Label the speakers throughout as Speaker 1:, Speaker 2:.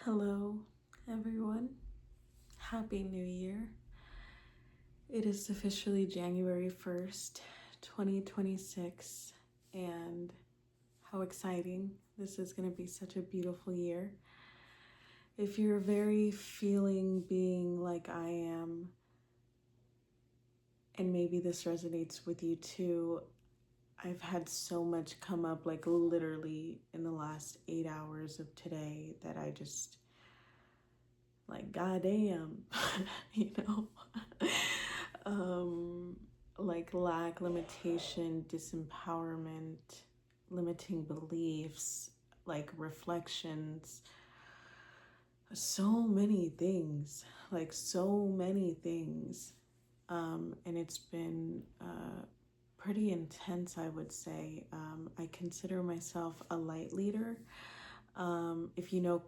Speaker 1: Hello, everyone. Happy New Year. It is officially January 1st, 2026, and how exciting. This is going to be such a beautiful year. If you're very feeling being like I am, and maybe this resonates with you too, I've had so much come up, like literally in the last 8 hours of today, that I just, like, goddamn, you know? Like lack, limitation, disempowerment, limiting beliefs, like reflections, so many things, like so many things. And it's been pretty intense, I would say. I consider myself a light leader. If you know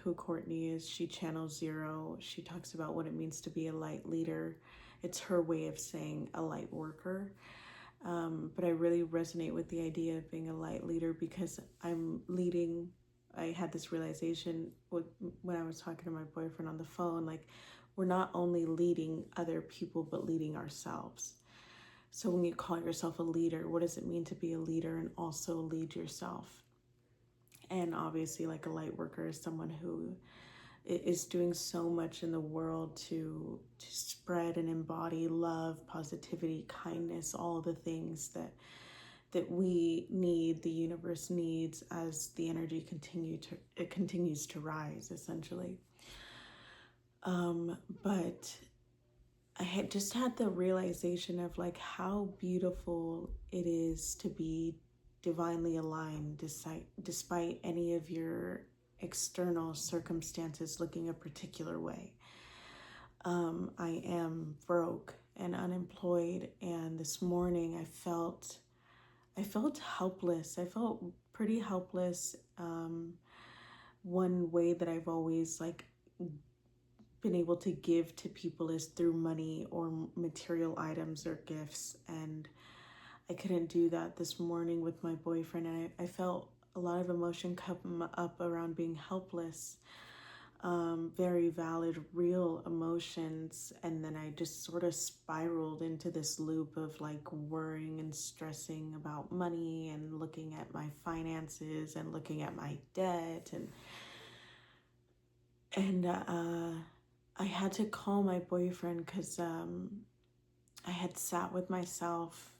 Speaker 1: who Courtney is, she channels Zero. She talks about what it means to be a light leader. It's her way of saying a light worker. But I really resonate with the idea of being a light leader because I'm leading. I had this realization when I was talking to my boyfriend on the phone, like we're not only leading other people, but leading ourselves. So when you call yourself a leader, what does it mean to be a leader and also lead yourself? And obviously, like a light worker is someone who is doing so much in the world to spread and embody love, positivity, kindness, all the things that we need, the universe needs, as the energy continues to rise, essentially. But I had just had the realization of like how beautiful it is to be divinely aligned despite any of your external circumstances looking a particular way. I am broke and unemployed, and this morning I felt helpless. I felt pretty helpless. One way that I've always like been able to give to people is through money or material items or gifts, and I couldn't do that this morning with my boyfriend, and I felt a lot of emotion come up around being helpless. Very valid, real emotions, and then I just sort of spiraled into this loop of like worrying and stressing about money and looking at my finances and looking at my debt, and I had to call my boyfriend because I had sat with myself.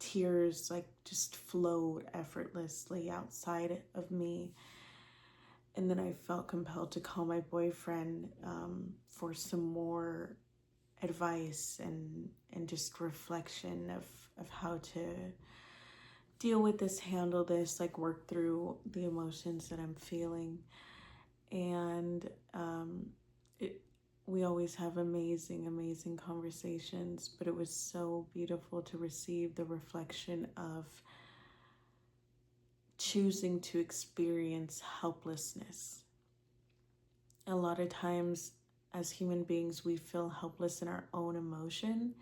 Speaker 1: Tears like just flowed effortlessly outside of me. And then I felt compelled to call my boyfriend for some more advice and just reflection of how to deal with this, handle this, like work through the emotions that I'm feeling. And we always have amazing conversations, but it was so beautiful to receive the reflection of choosing to experience helplessness. A lot of times as human beings, we feel helpless in our own emotion,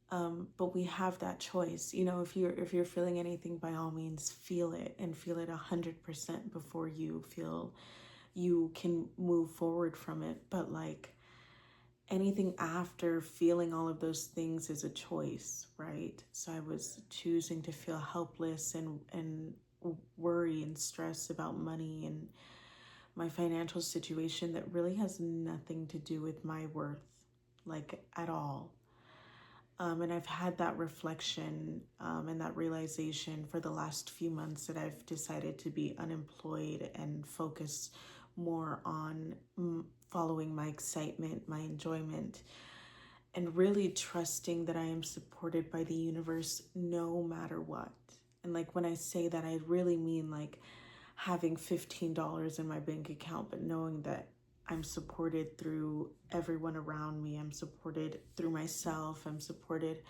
Speaker 1: but we have that choice. You know, if you're feeling anything, by all means, feel it, and feel it 100% before you feel you can move forward from it. But like anything after feeling all of those things is a choice, right? So I was choosing to feel helpless and worry and stress about money and my financial situation that really has nothing to do with my worth, like at all. And I've had that reflection and that realization for the last few months that I've decided to be unemployed and focus more on following my excitement, my enjoyment, and really trusting that I am supported by the universe no matter what. And like when I say that, I really mean like having $15 in my bank account, but knowing that I'm supported through everyone around me. I'm supported through myself. I'm supported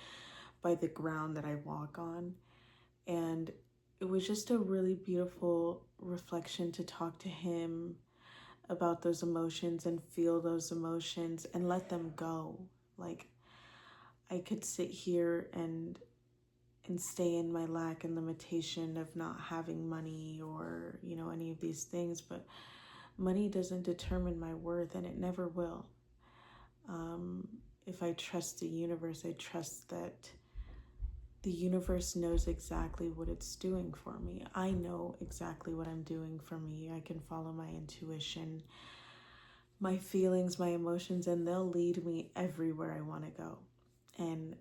Speaker 1: by the ground that I walk on. And it was just a really beautiful reflection to talk to him about those emotions and feel those emotions and let them go. Like I could sit here and stay in my lack and limitation of not having money or, you know, any of these things, but Money doesn't determine my worth, and it never will. If I trust the universe, I trust that the universe knows exactly what it's doing for me. I know exactly what I'm doing for me. I can follow my intuition, my feelings, my emotions, and they'll lead me everywhere I want to go. And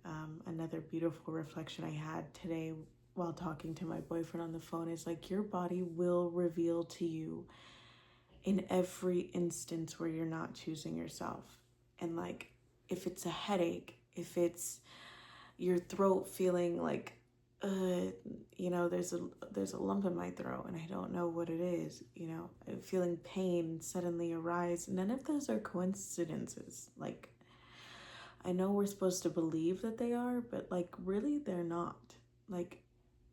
Speaker 1: another beautiful reflection I had today while talking to my boyfriend on the phone is like, your body will reveal to you in every instance where you're not choosing yourself. And like, if it's a headache, if it's your throat feeling like, there's a lump in my throat and I don't know what it is, feeling pain suddenly arise. None of those are coincidences. Like, I know we're supposed to believe that they are, but like, really, they're not. Like,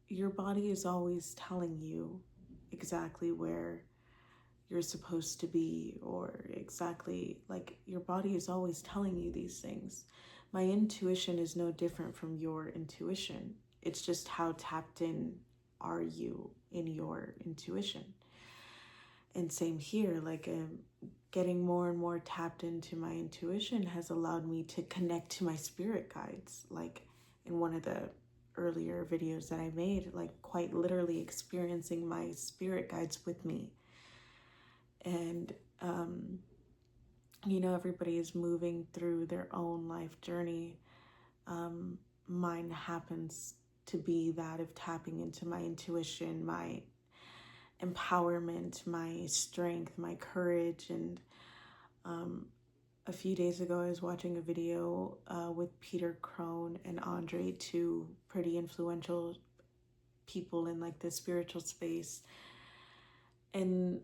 Speaker 1: your body is always telling you exactly where you're supposed to be, or exactly, like, your body is always telling you these things. My intuition is no different from your intuition. It's just how tapped in are you in your intuition. And same here, like, getting more and more tapped into my intuition has allowed me to connect to my spirit guides. Like, in one of the earlier videos that I made, like, quite literally experiencing my spirit guides with me. And everybody is moving through their own life journey. Mine happens to be that of tapping into my intuition, my empowerment, my strength, my courage. And a few days ago, I was watching a video with Peter Crone and Andre, two pretty influential people in like the spiritual space. And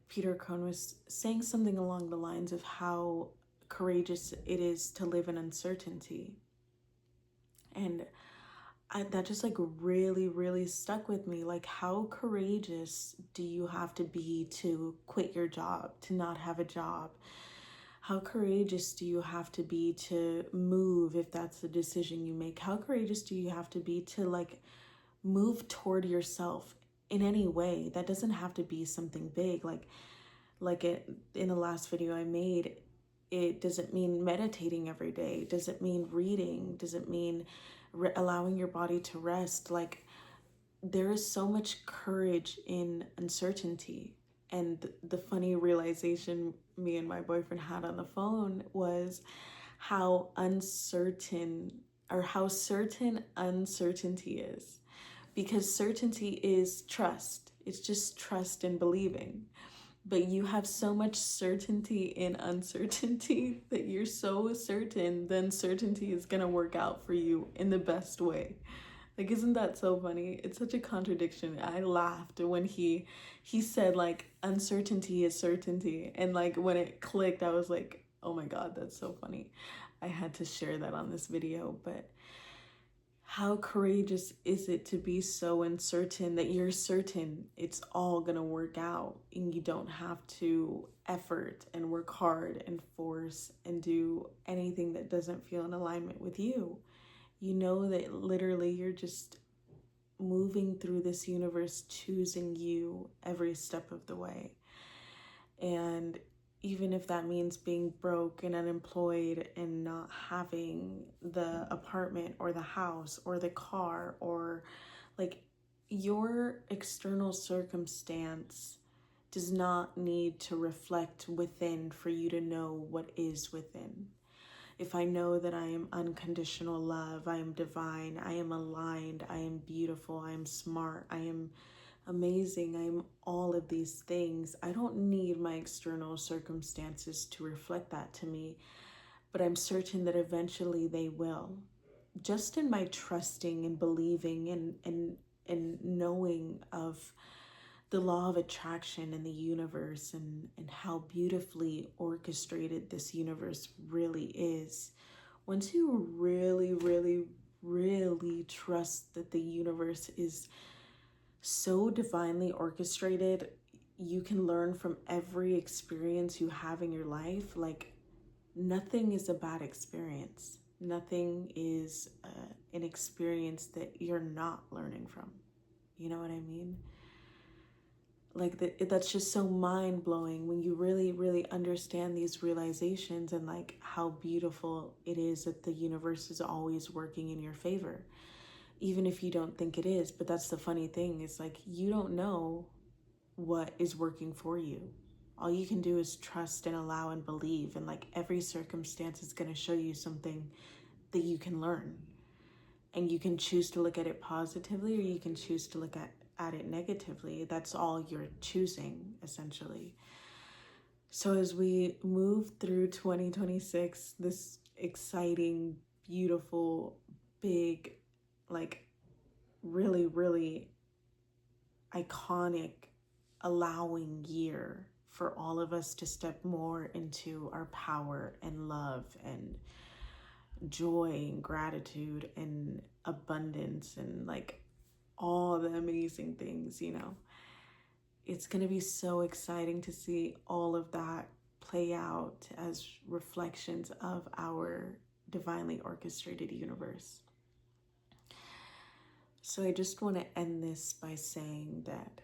Speaker 1: Peter Crone was saying something along the lines of how courageous it is to live in uncertainty. And that just like really, really stuck with me. Like, how courageous do you have to be to quit your job, to not have a job? How courageous do you have to be to move if that's the decision you make? How courageous do you have to be to like move toward yourself in any way? That doesn't have to be something big. Like in the last video I made, it doesn't mean meditating every day. Does it mean reading? Does it mean allowing your body to rest? Like, there is so much courage in uncertainty. And the funny realization me and my boyfriend had on the phone was how uncertain, or how certain uncertainty is. Because certainty is trust. It's just trust and believing. But you have so much certainty in uncertainty that you're so certain, then certainty is gonna work out for you in the best way. Like, isn't that so funny? It's such a contradiction. I laughed when he said like uncertainty is certainty, and like when it clicked, I was like, oh my god, that's so funny. I had to share that on this video. But how courageous is it to be so uncertain that you're certain it's all gonna work out, and you don't have to effort and work hard and force and do anything that doesn't feel in alignment with you? You know that literally you're just moving through this universe, choosing you every step of the way. And even if that means being broke and unemployed and not having the apartment or the house or the car, or like, your external circumstance does not need to reflect within for you to know what is within. If I know that I am unconditional love, I am divine, I am aligned, I am beautiful, I am smart, I am amazing, I am all of these things, I don't need my external circumstances to reflect that to me, but I'm certain that eventually they will. Just in my trusting and believing and knowing of the law of attraction in the universe, and how beautifully orchestrated this universe really is. Once you really, really, really trust that the universe is so divinely orchestrated, you can learn from every experience you have in your life. Like, nothing is a bad experience. Nothing is an experience that you're not learning from. You know what I mean? like that's just so mind-blowing when you really, really understand these realizations, and like how beautiful it is that the universe is always working in your favor, even if you don't think it is. But that's the funny thing, is like you don't know what is working for you. All you can do is trust and allow and believe, and like every circumstance is going to show you something that you can learn. And you can choose to look at it positively, or you can choose to look at it negatively. That's all you're choosing, essentially. So as we move through 2026, this exciting, beautiful, big, like really, really iconic, allowing year for all of us to step more into our power and love and joy and gratitude and abundance and like all the amazing things, you know. It's going to be so exciting to see all of that play out as reflections of our divinely orchestrated universe. So I just want to end this by saying that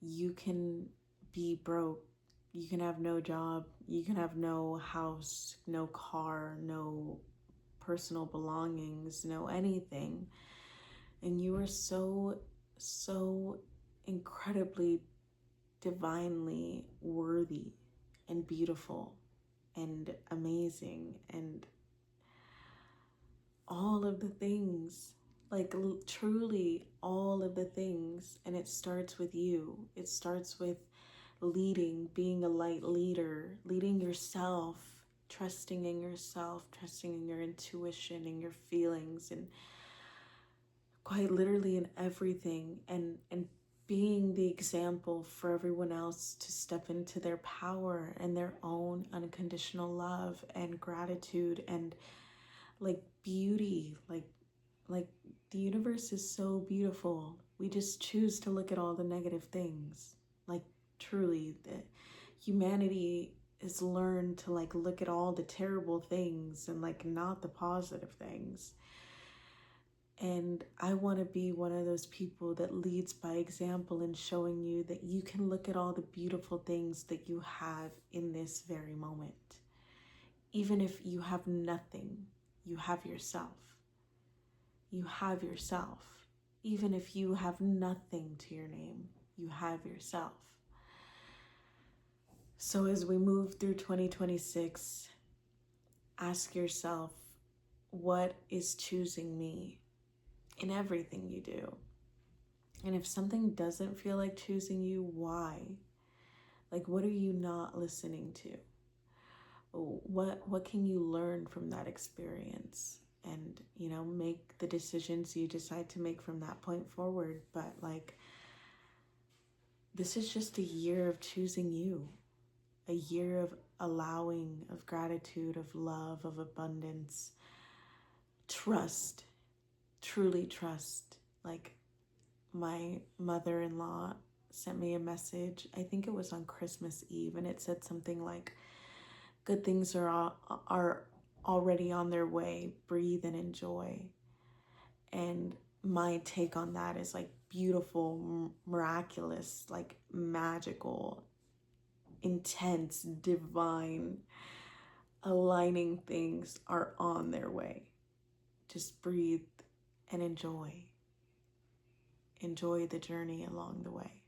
Speaker 1: you can be broke, you can have no job, you can have no house, no car, no personal belongings, no anything. And you are so, so incredibly divinely worthy and beautiful and amazing and all of the things, like truly all of the things. And it starts with you. It starts with leading, being a light leader, leading yourself, trusting in yourself, trusting in your intuition and your feelings, and quite literally in everything, and being the example for everyone else to step into their power and their own unconditional love and gratitude and like beauty. Like the universe is so beautiful. We just choose to look at all the negative things. Like truly, the humanity has learned to like look at all the terrible things and like not the positive things. And I want to be one of those people that leads by example in showing you that you can look at all the beautiful things that you have in this very moment. Even if you have nothing, you have yourself. You have yourself. Even if you have nothing to your name, you have yourself. So as we move through 2026, ask yourself, what is choosing me in everything you do? And if something doesn't feel like choosing you, why? Like, what are you not listening to? What can you learn from that experience? And, you know, make the decisions you decide to make from that point forward. But like, this is just a year of choosing you, a year of allowing, of gratitude, of love, of abundance, trust, truly trust. Like, my mother-in-law sent me a message, I think it was on Christmas Eve, and it said something like, good things are already on their way, breathe and enjoy. And my take on that is like beautiful, miraculous, like magical, intense, divine, aligning things are on their way. Just breathe and enjoy. Enjoy the journey along the way.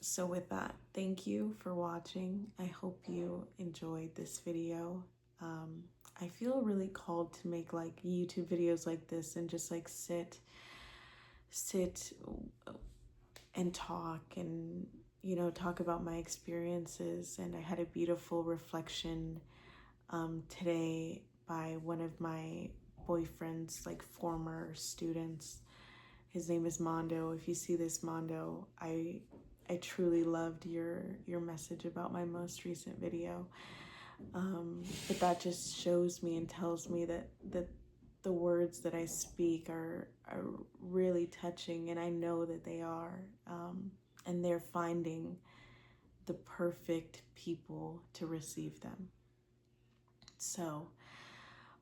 Speaker 1: So with that, thank you for watching. I hope you enjoyed this video. I feel really called to make like YouTube videos like this and just like sit and talk and, you know, talk about my experiences. And I had a beautiful reflection today by one of my boyfriend's like former students. His name is Mondo. If you see this, Mondo, I truly loved your message about my most recent video. But that just shows me and tells me that the words that I speak are really touching, and I know that they are. And they're finding the perfect people to receive them. So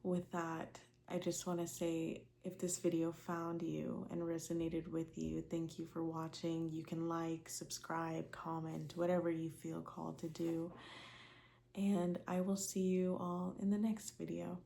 Speaker 1: with that, I just want to say, if this video found you and resonated with you, thank you for watching. You can like, subscribe, comment, whatever you feel called to do. And I will see you all in the next video.